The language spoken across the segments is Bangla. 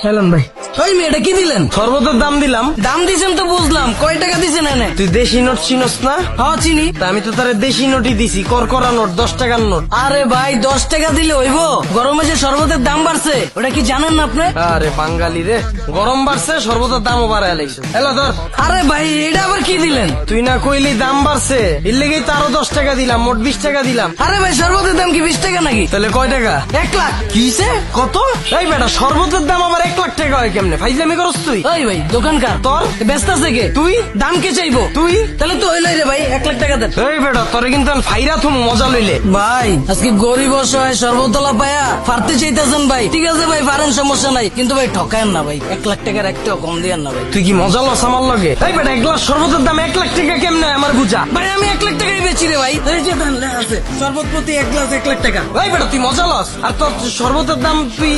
হেলেন ভাই, ওই মেয়েটা কি দিলেন? শরবতের দাম দিলাম। দাম দিছেন তো বুঝলাম, কয় টাকা দিছেন এনে? তুই দেশি নোট চিনস না? হ্যাঁ চিনি। তা আমি তো তার দেশি নোটই দিছি, করকরা নোট, 10 টাকার নোট। আরে ভাই 10 টাকা দিলে হইব? গরমে যে শরবতের দাম বাড়ছে ওটা কি জানেন না আপনি? আরে বাঙালি রে, গরম বাড়ছে, শরবতের দামও বাড়ায় লাগছে। হ্যালো ধর। আরে ভাই এটা আবার কি দিলেন? তুই না কইলি দাম বাড়ছে, এর লেগেই তো আরো 10 টাকা দিলাম, মোট 20 টাকা দিলাম। আরে ভাই শরবতের দাম কি 20 টাকা নাকি? তাহলে কয় টাকা? 1 লাখ। কিসে? কত? এই বেটা, শরবতের দাম আবার 1 লাখ টাকা হয় কেমনে? ফাইজলামি করস তুই? ওই ভাই দোকানকার তোর ব্যস্ত আছে কে? তুই দাম কে চাইবো? তুই তাহলে তো হইলই রে ভাই, 1 লাখ টাকা দেন। এই বেটা, তোরে কিন্তু আমি ফাইরা থুম মজা লইলে। ভাই আজকে গরিব অসহায় শরবতলা পায়া ফারতে চাইতেছেন ভাই, ঠিক আছে ভাই পারেন, সমস্যা নাই, কিন্তু ভাই ঠকায়েন না ভাই, 1 লাখ টাকার একটাও কম দিয়েন না ভাই। তুই কি মজা লস আমার লগে? এই বেটা, 1 গ্লাস শরবতের দাম 1 লাখ টাকা কেমনে আমার বুঝা? ভাই আমি 1 লাখ টাকাই বেচি রে ভাই। এই যে দেন, লেখা আছে শরবত প্রতি 1 গ্লাস 1 লাখ টাকা। এই বেটা, তুই মজা লস, আর তোর শরবতের দাম তুই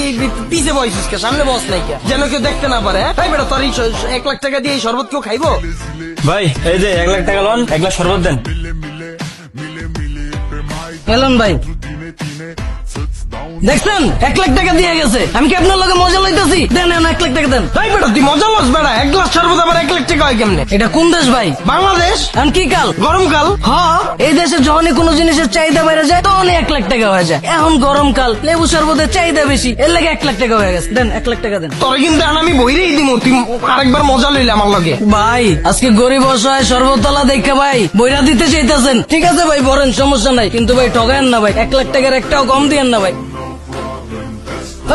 পিছে বসিস কে, সামনে বস নাই কে, যেন কেউ দেখতে না পারে। এই বেটা, তোর এই 1 লাখ টাকা দিয়ে এই শরবত কেউ খাইবো? ভাই এই যে 1 লাখ টাকা লোন, 1 গ্লাস শরবত দেন। এলন ভাই দেখছেন 1 লাখ টাকা দিয়ে গেছে, আমি কি আপনার লগে মজা লইতেছি? দেন 1 লাখ টাকা দেন। এই বেটা, তুই মজা লস বেটা, 1 গ্লাস শরবত আবার 1 লাখ টাকা হয় কেমনে? এটা কোন দেশ ভাই? বাংলাদেশ। এখন কি কাল? গরমকাল। হ্যাঁ, এই দেশে যখনই কোনো জিনিসের চাহিদা বেড়ে যায় তখনই 1 লাখ টাকা হয়ে যায়। এখন গরমকাল, লেবু শরবতের চাহিদা বেশি, এর লাগে 1 লাখ টাকা হয়ে গেছে। দেন 1 লাখ টাকা দেন। তোর কিন্তু এখন আমি বইরেই দিমু, তুই আরেকবার মজা লইলে আমার লগে। ভাই আজকে গরিব অসহায় সর্বতলা দেখে ভাই বইরা দিতে চাইতেছেন, ঠিক আছে ভাই বলেন, সমস্যা নাই, কিন্তু ভাই ঠগায়েন না ভাই, 1 লাখ টাকার একটাও কম দিয়েন না ভাই।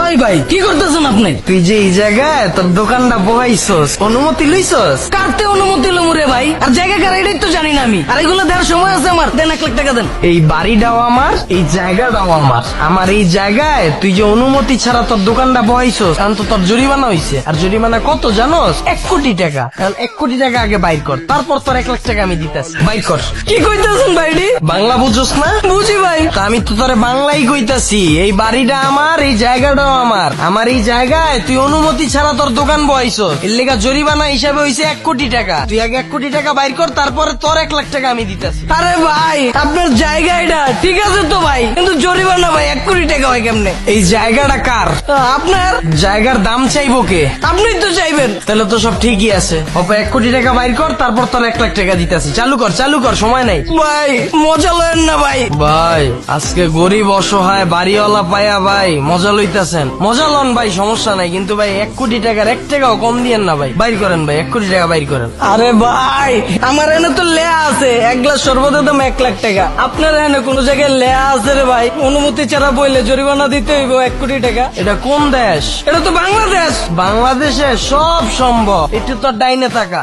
ওই ভাই কি করতেছেন আপনি? তুই যে এই জায়গায় তোর দোকানটা বহাইছস, অনুমতি লইছস? কাটতে অনুমতি লমু রে ভাই, আর জায়গা কার এটাই তো জানি না আমি, আর এগুলো দেওয়ার সময় আছে আমার। দেন 1 লাখ টাকা দেন। এই বাড়িটাও আমার, এই জায়গাটাও আমার। আমার এই জায়গায় তুই যে অনুমতি ছাড়া তোর দোকানটা বহাইছস, কারণ তো তোর জরিমানা হইছে। আর জরিমানা কত জানোস? 1 কোটি টাকা। কারণ 1 কোটি টাকা আগে বাইর কর, তারপর তোর 1 লাখ টাকা আমি দিতেছি। বাইর কর। কি কইতেছেন ভাইডি? বাংলা বুঝছস না? বুঝি ভাই। তা আমি তো তোরে বাংলাই কইতাছি, এই বাড়িটা আমার, এই জায়গাটাও আমার। আমার এই জায়গায় তুই অনুমতি ছাড়া তোর দোকান বহাইছস, এর লেগা জরিমানা হিসাবে হইছে 1 কোটি টাকা। তুই আগে 1 কোটি টাকা বাইর কর, তারপরে তোর 1 লাখ টাকা আমি দিতেছি। আরে ভাই আপনার জায়গা এটা ঠিক আছে তো ভাই, কিন্তু জরিমানা ভাই 1 কোটি টাকা হয় কেমনে? এই জায়গাটা কার? আপনার। জায়গার দাম চাইবো কে? আপনিই তো চাইবেন। তাহলে তো সব ঠিকই আছে। 1 কোটি টাকা বাইর কর, তারপর তোর 1 লাখ টাকা দিতেছি। চালু কর, চালু কর, সময় নাই। ভাই মজা লয়েন না ভাই। ভাই আজকে গরিব অসহায় বাড়িওয়ালা পায়া ভাই মজা লইতাছেন, মজা লন ভাই, সমস্যা নাই, কিন্তু ভাই 1 কোটি টাকার 1 টাকাও কম দিয়েন না ভাই। বাইর করেন ভাই, 1 কোটি টাকা বাইর করেন। আরে ভাই আমার এনে তো লেয়া আছে 1 গ্লাস শরবতের দাম 1 লাখ টাকা, আপনার এনে কোন জায়গায় লেয়া আছে রে ভাই? অনুমতি ছাড়া বইলে জরিমানা দিতে হইব 1 কোটি টাকা। এটা কোন দেশ? এটা তো বাংলাদেশ। বাংলাদেশে সব সম্ভব, একটু তোর ডাইনে থাকা।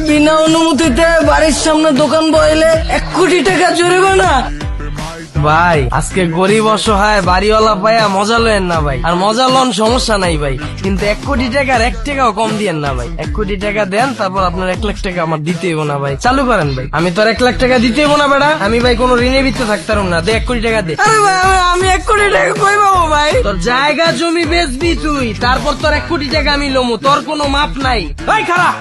বিনা অনুমতিতে বাড়ির সামনে দোকান বইলে 1 কোটি টাকা জরিমানা। ভাই আজকে গরিব অসহায় বাড়িওয়ালা পায়া মজা লয়েন না ভাই, আর মজা লন, সমস্যা নাই ভাই, কিন্তু 1 কোটি টাকার 1 টাকাও কম দিয়েন না ভাই। 1 কোটি টাকা দেন, তারপর আপনার 1 লাখ টাকা আমার দিতে হইব না ভাই। চালু করেন ভাই। আমি তোর 1 লাখ টাকা দিতে হইব না বেড়া, আমি ভাই কোনো ঋণে ভিত্তে থাকতাম না। দে 1 কোটি টাকা দে। আরে ভাই আমি 1 কোটি টাকা কই পাবো ভাই? তোর জায়গা জমি বেচবি তুই, তারপর তোর 1 কোটি টাকা আমি লমু, তোর কোনো মাপ নাই। ভাই খারাপ।